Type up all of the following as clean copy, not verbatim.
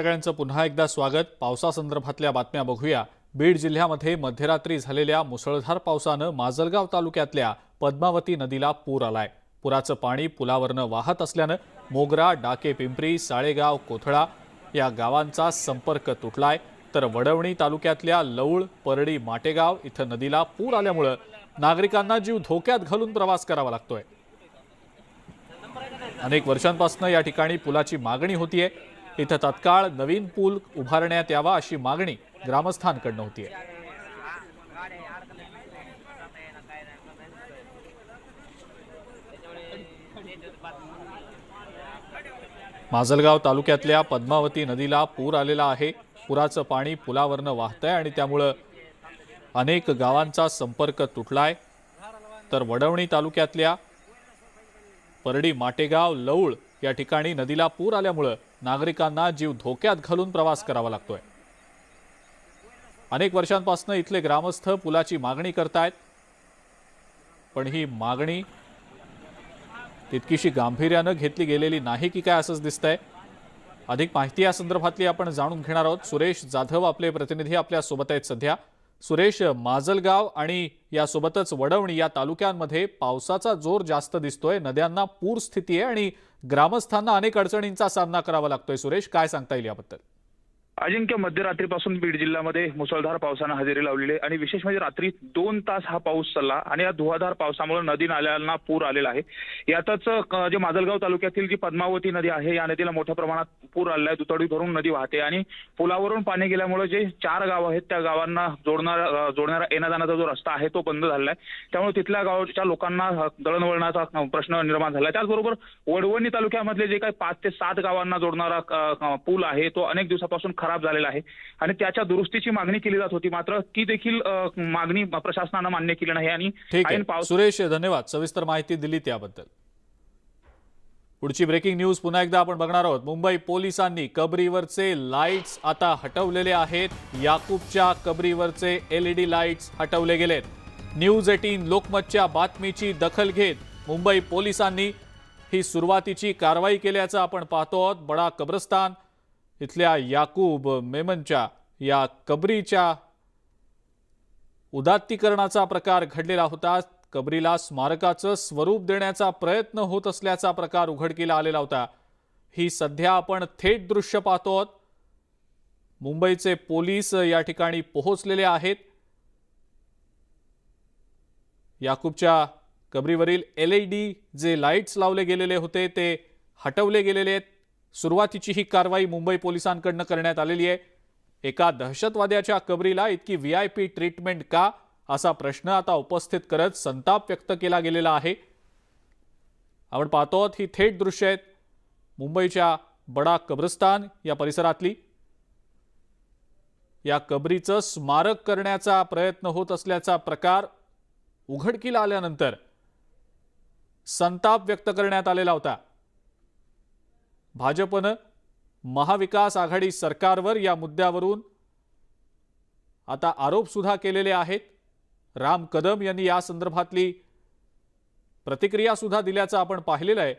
सगळ्यांचं पुन्हा एकदा स्वागत। पावसासंदर्भातल्या बातम्या बघूया। बीड जिल्ह्यामध्ये मध्यरात्री झालेल्या मुसळधार पावसानं माजलगाव तालुक्यातल्या पद्मावती नदीला पूर आलाय। पुराचं पाणी पुलावरनं वाहत असल्यानं मोगरा, डाके पिंपरी, साळेगाव, कोथळा या गावांचा संपर्क तुटलाय। तर वडवणी तालुक्यातल्या लौळ, परडी, माटेगाव इथं नदीला पूर आल्यामुळे नागरिकांना जीव धोक्यात घालून प्रवास करावा लागतोय। अनेक वर्षांपासून या ठिकाणी पुलाची मागणी होतीये। इथं तत्काळ नवीन पूल उभारण्यात यावा अशी मागणी ग्रामस्थांकडून होतीये। माजलगाव तालुक्यातल्या पद्मावती नदीला पूर आलेला आहे। पुराचं पाणी पुलावरनं वाहतंय आणि त्यामुळे अनेक गावांचा संपर्क तुटलाय। तर वडवणी तालुक्यातल्या परडी, माटेगाव, लौळ या ठिकाणी नदीला पूर आल्यामुळे नागरिकांना जीव धोक्यात घालून प्रवास करावा लागतोय। अनेक वर्षांपासून इथले ग्रामस्थ पुलाची मागणी करतायत, पण ही मागणी तितकीशी गांभीर्याने घेतली गेलेली नाही की काय असंच दिसतंय। अधिक माहिती या संदर्भातली आपण जाणून घेणार आहोत। सुरेश जाधव आपले प्रतिनिधी आपल्या सोबत आहेत सध्या। सुरेश, माजलगाव आणि यासोबतच वडवणी या तालुक्यांमध्ये पावसाचा जोर जास्त दिसतोय, नद्यांना पूर स्थिती आहे आणि ग्रामस्थांना अनेक अडचणींचा सामना करावा लागतोय। सुरेश, काय सांगता येईल याबद्दल? अजिंक्य, मध्यरात्रीपासून बीड जिल्ह्यामध्ये मुसळधार पावसाने हजेरी लावलेली आहे आणि विशेष म्हणजे रात्री 2 तास हा पाऊस चालला आणि या धुवाधार पावसामुळे नदी नाल्यांना पूर आलेला आहे। यातच जे माजलगाव तालुक्यातील जी पद्मावती नदी आहे या नदीला मोठ्या प्रमाणात पूर आलेला आहे। दुतडी भरून नदी वाहते आणि पुलावरून पाणी गेल्यामुळे जे 4 गाव आहेत त्या गावांना जोडणारा येण्या जाण्याचा जो रस्ता आहे तो बंद झालेला आहे। त्यामुळे तिथल्या गावच्या लोकांना दळणवळणाचा प्रश्न निर्माण झाला आहे। त्याचबरोबर वडवणी तालुक्यामधले जे काही 5 ते 7 गावांना जोडणारा पूल आहे तो अनेक दिवसापासून खराब झालेला आहे आणि त्याच्या दुरुस्तीची मागणी केली जात होती, मात्र ती देखील मागणी प्रशासनाने मान्य केली नाही। आणि सुरेश, धन्यवाद सविस्तर माहिती दिली त्याबद्दल। पुढची ब्रेकिंग न्यूज पुन्हा एकदा आपण बघणार आहोत। मुंबई पोलिसांनी कबरीवरचे लाईट्स आता हटवलेले आहेत। याकूबच्या कबरीवरचे LED लाईट्स हटवले गेलेत। न्यूज 18 लोकमतच्या बातमीची दखल घेत मुंबई पोलिसांनी ही सुरुवातीची कारवाई केल्याचं आपण पाहतो आहोत। बडा कब्रस्तान इथल्या याकूब मेमनच्या या कबरीच्या उदात्तीकरणाचा प्रकार घडलेला होता। कबरीला स्मारकाचं स्वरूप देण्याचा प्रयत्न होत असल्याचा प्रकार उघडकीला आलेला होता। ही सध्या आपण थेट दृश्य पाहतो आहोत। मुंबईचे पोलीस या ठिकाणी पोहोचलेले आहेत। याकूबच्या कबरीवरील LED जे लाईट्स लावले गेलेले होते ते हटवले गेलेले आहेत। सुरुवातीची ही कारवाई मुंबई पोलिसांकडून करण्यात आलेली आहे। एका दहशतवाद्याच्या कबरीला इतकी VIP ट्रीटमेंट का, असा प्रश्न आता उपस्थित करत संताप व्यक्त केला गेलेला आहे। आपण पाहतो आहोत ही थेट दृश्य आहेत मुंबईच्या बडा कब्रस्तान या परिसरातली। या कबरीचं स्मारक करण्याचा प्रयत्न होत असल्याचा प्रकार उघडकीला आल्यानंतर संताप व्यक्त करण्यात आलेला होता। भाजपनं महाविकास आघाडी सरकारवर या मुद्द्यावरून आता आरोप सुद्धा केलेले आहेत। राम कदम यांनी या संदर्भातली प्रतिक्रिया सुद्धा दिल्याचं आपण पाहिलेलं आहे।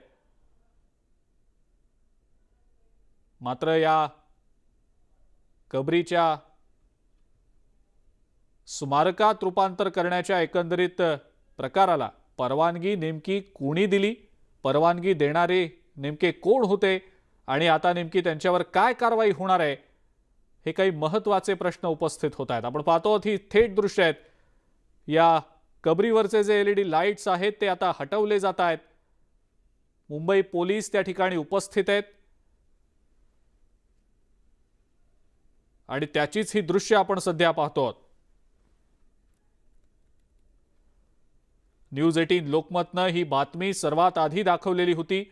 मात्र या कबरीच्या स्मारकात रूपांतर करण्याच्या एकंदरीत प्रकाराला परवानगी नेमकी कोणी दिली, परवानगी देणारे नेमके कोण होते आणि आता नेमकी त्यांच्यावर काय कारवाई होणार आहे, हे काही महत्त्वाचे प्रश्न उपस्थित होत आहेत। आपण पाहतो ही थेट दृश्य आहेत। या कबरीवरचे जे LED लाईट्स आहेत ते आता हटवले जात आहेत। मुंबई पोलीस त्या ठिकाणी उपस्थित आहेत आणि त्याचीच ही दृश्य आपण सध्या पाहतो आहोत। न्यूज 18 लोकमतनं ही बातमी सर्वात आधी दाखवलेली होती।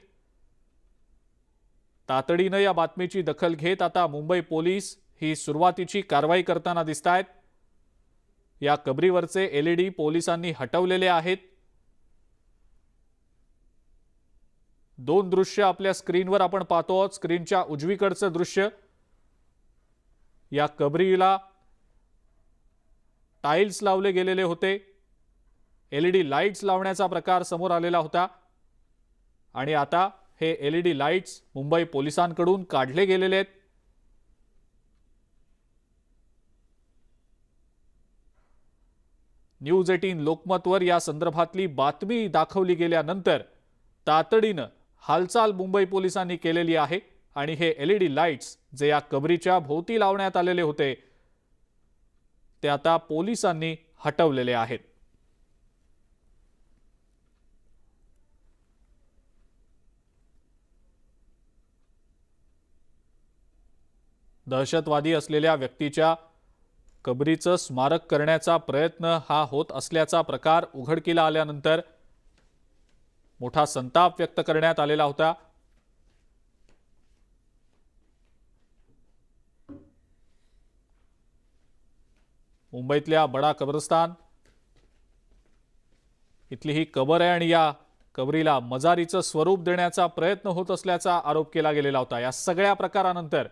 तातडीनं या बातमीची दखल घेत आता मुंबई पोलीस ही सुरुवातीची कारवाई करताना दिसतायत। या कबरीवरचे LED पोलिसांनी हटवलेले आहेत। 2 दृश्य आपल्या स्क्रीनवर आपण पाहतो आहोत। स्क्रीनच्या उजवीकडचं दृश्य, या कबरीला टाइल्स लावले गेलेले होते। LED लाईट्स लावण्याचा प्रकार समोर आलेला होता आणि आता हे LED लाईट्स मुंबई पोलिसांकडून काढले गेलेले आहेत। न्यूज 18 लोकमतवर या संदर्भातली बातमी दाखवली गेल्यानंतर तातडीनं हालचाल मुंबई पोलिसांनी केलेली आहे आणि हे LED लाईट्स जे या कबरीच्या भोवती लावण्यात आलेले होते ते आता पोलिसांनी हटवलेले आहेत। दहशतवादी असलेल्या व्यक्तीच्या कबरीचं स्मारक करण्याचा प्रयत्न हा होत असल्याचा प्रकार उघडकीला आल्यानंतर मोठा संताप व्यक्त करण्यात आलेला होता। मुंबईतल्या बडा कब्रस्तान इथली ही कबर आहे आणि या कबरीला मजारीचं स्वरूप देण्याचा प्रयत्न होत असल्याचा आरोप केला गेलेला होता। या सगळ्या प्रकारानंतर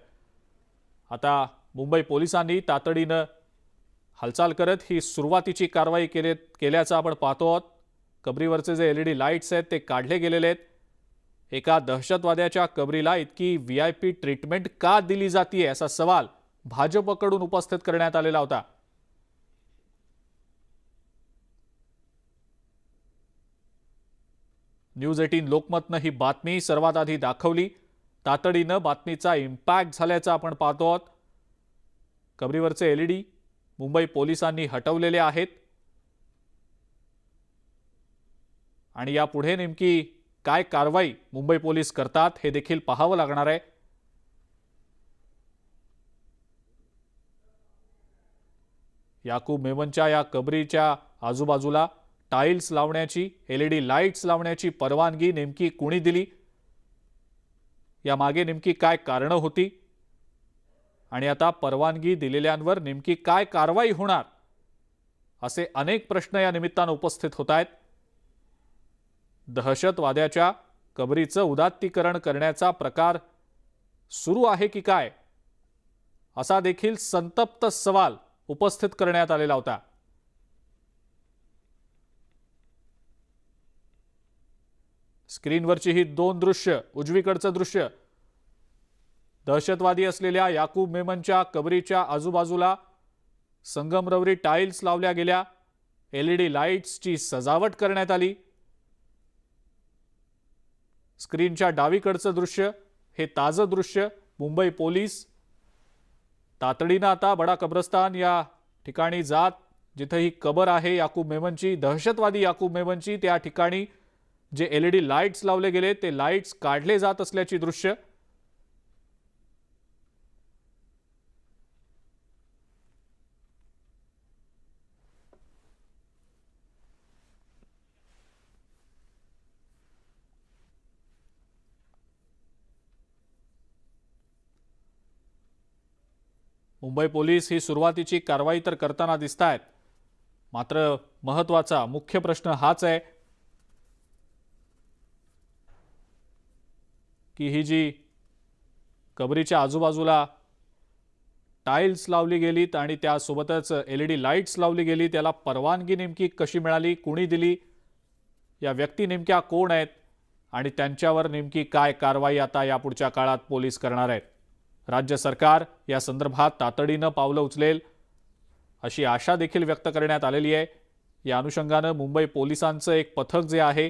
आता मुंबई पोलिसांनी तातडीनं हालचाल करत ही सुरुवातीची कारवाई केल्याचं आपण पाहतो आहोत। कबरीवरचे जे LED लाईट्स आहेत ते काढले गेलेले आहेत। एका दहशतवाद्याच्या कबरीला इतकी VIP ट्रीटमेंट का दिली जातीये असा सवाल भाजपकडून उपस्थित करण्यात आलेला होता। न्यूज 18 लोकमतनं ही बातमी सर्वात आधी दाखवली। तातडीनं बातमीचा इम्पॅक्ट झाल्याचं आपण पाहतो आहोत। कबरीवरचे LED मुंबई पोलिसांनी हटवलेले आहेत आणि यापुढे नेमकी काय कारवाई मुंबई पोलीस करतात हे देखील पाहावं लागणार आहे। याकूब मेमनच्या या कबरीच्या आजूबाजूला टाइल्स लावण्याची LED लाईट्स लावण्याची परवानगी नेमकी कोणी दिली, या मागे नेमकी काय कारणं होती आणि आता परवानगी दिलेल्यांवर नेमकी काय कारवाई होणार असे अनेक प्रश्न या निमित्तानं उपस्थित होत आहेत। दहशतवाद्याच्या कबरीचं उदात्तीकरण करण्याचा प्रकार सुरू आहे की काय असा देखील संतप्त सवाल उपस्थित करण्यात आलेला होता। स्क्रीनवरची ही दोन दृश्य, उजवीकडचं दृश्य दहशतवादी असलेल्या याकूब मेमनच्या कबरीच्या आजूबाजूला संगमरवरी टाइल्स लावल्या गेल्या, LED लाईट्सची सजावट करण्यात आली। स्क्रीनच्या डावीकडचं दृश्य हे ताजं दृश्य। मुंबई पोलीस तातडीनं आता बडा कब्रस्तान या ठिकाणी जात जिथे ही कबर आहे याकूब मेमनची, दहशतवादी याकूब मेमनची, त्या ठिकाणी जे LED लाईट्स लावले गेले ते लाईट्स काढले जात असल्याची दृश्य। मुंबई पोलीस ही सुरुवातीची कारवाई तर करताना दिसतायत, मात्र महत्त्वाचा मुख्य प्रश्न हाच आहे की ही जी कबरीच्या आजूबाजूला टाइल्स लावली गेलीत आणि त्यासोबतच LED लाईट्स लावली गेली, त्याला परवानगी नेमकी कशी मिळाली, कोणी दिली, या व्यक्ती नेमक्या कोण आहेत आणि त्यांच्यावर नेमकी काय कारवाई आता यापुढच्या काळात पोलीस करणार आहेत। राज्य सरकार या संदर्भात तातडीनं पावलं उचलेल अशी आशा देखील व्यक्त करण्यात आलेली आहे। या अनुषंगानं मुंबई पोलिसांचं एक पथक जे आहे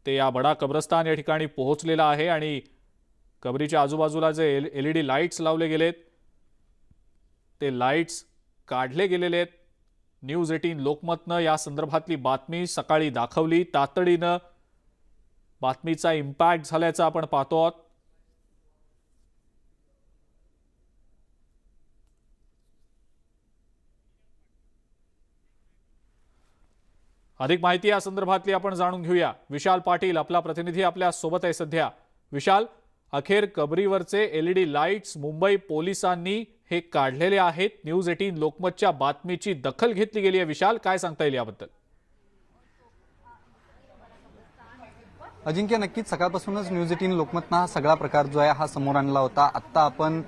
ते या बडा कब्रस्तान या ठिकाणी पोहोचलेलं आहे आणि कबरीच्या आजूबाजूला जे LED लाईट्स लावले गेलेत ते लाईट्स काढले गेलेले आहेत। न्यूज 18 लोकमतनं या संदर्भातली बातमी सकाळी दाखवली। तातडीनं बातमीचा इम्पॅक्ट झाल्याचं आपण पाहतो आहोत। अधिक माहिती या संदर्भातली आपण जाणून घेऊया। विशाल पाटील आपला प्रतिनिधी आपल्या सोबत आहे सध्या। विशाल, अखेर कबरीवरचे LED लाईट्स मुंबई पोलिसांनी हे काढलेले आहेत। न्यूज 18 लोकमतच्या बातमीची दखल घेतली गेली आहे। विशाल, काय सांगता येईल याबद्दल? अजिंक्य, नक्कीच सकाळपासूनच न्यूज 18 लोकमतनं हा सगळा प्रकार जो आहे हा समोर आणला होता। आत्ता आपण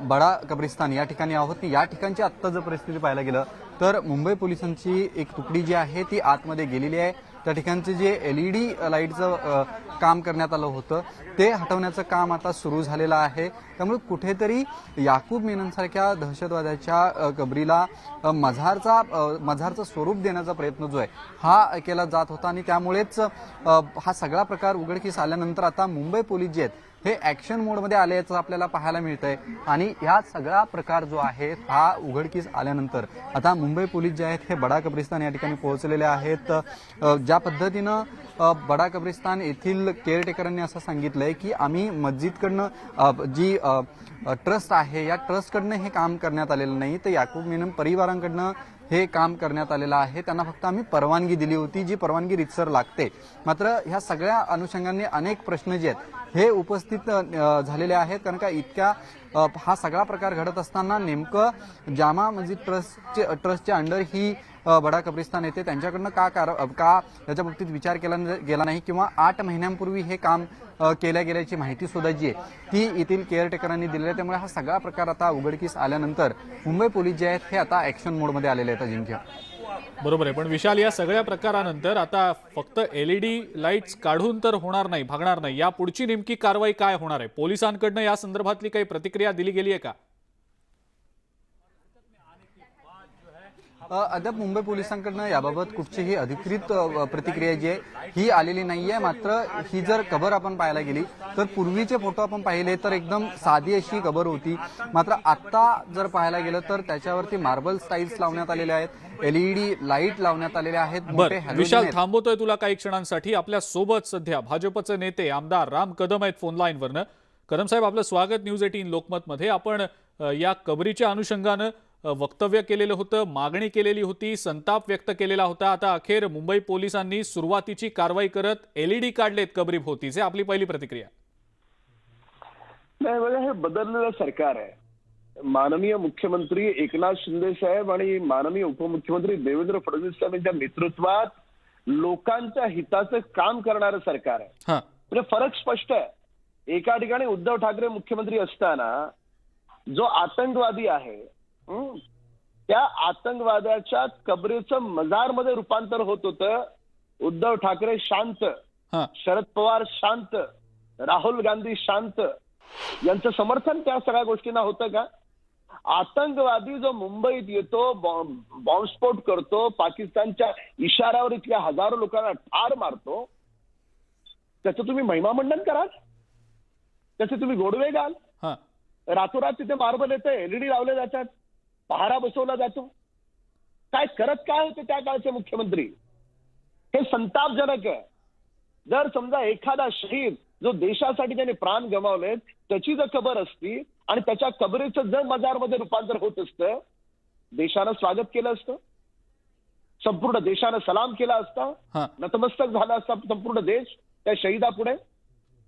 बडा कब्रिस्तान या ठिकाणी आहोत। या ठिकाणची आत्ता जर परिस्थिती पाहायला गेलं तर मुंबई पोलिसांची एक तुकडी जी आहे ती आतमध्ये गेलेली आहे त्या ठिकाणचे जे LED लाईटचं काम करण्यात आलं होतं ते हटवण्याचं काम आता सुरू झालेलं आहे। त्यामुळे कुठेतरी याकूब मेननसारख्या दहशतवाद्याच्या कबरीला मझारचं स्वरूप देण्याचा प्रयत्न जो आहे हा केला जात होता आणि त्यामुळेच हा सगळा प्रकार उघडकीस आल्यानंतर आता मुंबई पोलीस जे आहेत हे ॲक्शन मोडमध्ये आल्याचं आपल्याला पाहायला मिळतंय आणि हा सगळा प्रकार जो आहे हा उघडकीस आल्यानंतर आता मुंबई पोलीस जे आहेत हे बडा कब्रिस्तान या ठिकाणी पोहोचलेले आहेत। ज्या पद्धतीनं बडा कब्रिस्तान येथील केअरटेकरांनी असं सांगितलंय की आम्ही मस्जिदकडनं जी ट्रस्ट आहे या ट्रस्टकडनं हे काम करण्यात आलेलं नाही, तर याकूब मेनन परिवारांकडनं हे काम करण्यात आलेलं आहे। त्यांना फक्त आम्ही परवानगी दिली होती, जी परवानगी रितसर लागते। मात्र ह्या सगळ्या अनुषंगाने अनेक प्रश्न जे आहेत हे उपस्थित झालेले आहेत, कारण का इतक्या हा सगळा प्रकार घडत असताना नेमकं जामा मस्जिद ट्रस्टच्या अंडर ही बडा कब्रिस्तान येते, त्यांच्याकडनं का याच्या बाबतीत विचार केला गेला नाही किंवा 8 महिन्यांपूर्वी हे काम केल्या गेल्याची माहिती सुद्धा जी आहे ती येथील केअरटेकरांनी दिलेली आहे। त्यामुळे हा सगळा प्रकार आता उघडकीस आल्यानंतर मुंबई पोलीस जे आहेत हे आता ॲक्शन मोडमध्ये आलेले आहेत। अजिंक्य, बरोबर आहे, पण विशाल या सगळ्या प्रकारानंतर आता फक्त LED लाईट्स काढून तर होणार नाही, भागणार नाही, या पुढची नेमकी कारवाई काय होणार आहे? पोलिसांकडनं या संदर्भातली काही प्रतिक्रिया दिली गेली आहे का? अद्याप मुंबई पोलिसांकडनं याबाबत कुठचीही अधिकृत प्रतिक्रिया जी आहे ही आलेली नाहीये। मात्र ही जर कबर आपण पाहायला गेली तर पूर्वीचे फोटो आपण पाहिले तर एकदम साधी अशी कबर होती, मात्र आता जर पाहायला गेलं तर त्याच्यावरती मार्बल स्टाईल्स लावण्यात आलेल्या आहेत, LED लाईट लावण्यात आलेले आहेत। बरं विशाल, थांबवतोय तुला काही क्षणांसाठी। आपल्या सोबत सध्या भाजपचे नेते आमदार राम कदम आहेत फोन लाईनवरनं। कदम साहेब, आपलं स्वागत न्यूज 18 लोकमत मध्ये। आपण या कबरीच्या अनुषंगानं वक्तव्य केलेलं होतं, मागणी केलेली होती, संताप व्यक्त केलेला होता। आता अखेर मुंबई पोलिसांनी सुरुवातीची कारवाई करत LED काढलेत कबरीभोवतीचे, आपली पहिली प्रतिक्रिया? नाही बघा, हे बदललेलं सरकार आहे। माननीय मुख्यमंत्री एकनाथ शिंदे साहेब आणि माननीय उपमुख्यमंत्री देवेंद्र फडणवीस साहेब यांच्या नेतृत्वात लोकांच्या हिताचं काम करणारं सरकार आहे। म्हणजे फरक स्पष्ट आहे। एका ठिकाणी उद्धव ठाकरे मुख्यमंत्री असताना जो आतंकवादी आहे त्या आतंकवाद्याच्या कबरीचं मजारमध्ये रूपांतर होत होतं। उद्धव ठाकरे शांत, शरद पवार शांत, राहुल गांधी शांत, यांचं समर्थन त्या सगळ्या गोष्टींना होतं का? आतंकवादी जो मुंबईत येतो, बॉम्बस्फोट करतो, पाकिस्तानच्या इशाऱ्यावर इथल्या हजारो लोकांना ठार मारतो, त्याचं तुम्ही महिमामंडन कराल, त्याचे तुम्ही गोडवे घाल? रातोरात तिथे मार्बल येते, LED लावले जातात, पहारा बसवला जातो, काय होते त्या काळचे मुख्यमंत्री? हे संतापजनक आहे। जर समजा एखादा शहीद जो देशासाठी त्याने प्राण गमावलेत त्याची जर कबर असती आणि त्याच्या कबरीचं जर मजारमध्ये रूपांतर होत असतं, देशानं स्वागत केलं असतं, संपूर्ण देशानं सलाम केला असता, नतमस्तक झाला असता संपूर्ण देश त्या शहीदापुढे।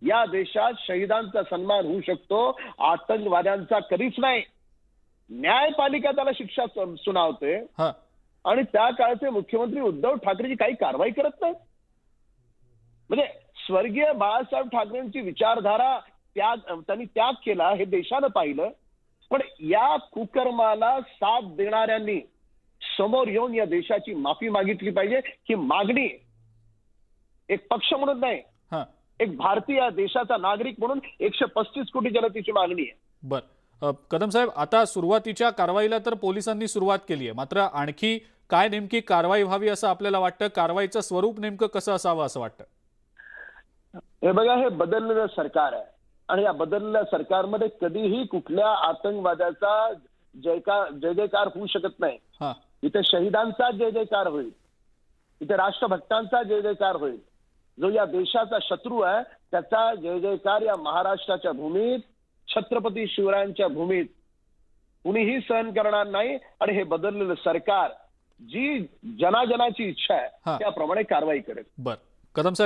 या देशात शहीदांचा सन्मान होऊ शकतो, आतंकवाद्यांचा कधीच नाही। न्यायपालिका त्याला शिक्षा सुनावते आणि त्या काळचे मुख्यमंत्री उद्धव ठाकरेची काही कारवाई करत नाहीत। म्हणजे स्वर्गीय बाळासाहेब ठाकरेंची विचारधारा त्यांनी त्याग केला हे देशानं पाहिलं, पण या कुकर्माला साथ देणाऱ्यांनी समोर येऊन या देशाची माफी मागितली पाहिजे। ही मागणी एक पक्ष म्हणून नाही, एक भारतीय देशाचा नागरिक म्हणून 135 कोटी जनतेची मागणी आहे। बरं कदम साहेब, आता सुरुवातीच्या कारवाईला तर पोलिसांनी सुरुवात केली आहे, मात्र आणखी काय नेमकी कारवाई व्हावी असं आपल्याला वाटतं? कारवाईचं स्वरूप नेमकं कसं असावं असं वाटतं? हे बघा, हे बदललेलं सरकार आहे आणि या बदललेल्या सरकारमध्ये कधीही कुठल्या आतंकवाद्याचा जय जयकार होऊ शकत नाही। इथे शहीदांचा जय जयकार होईल, इथे राष्ट्रभक्तांचा जय जयकार होईल। जो या देशाचा शत्रू आहे त्याचा जय जयकार या महाराष्ट्राच्या भूमीत, छत्रपती शिवरायांच्या भूमीत कुणीही सहन करणार नाही। आणि हे बदललेलं सरकार जी जनाची इच्छा आहे त्याप्रमाणे कारवाई करेल। बरं कदम साहेब,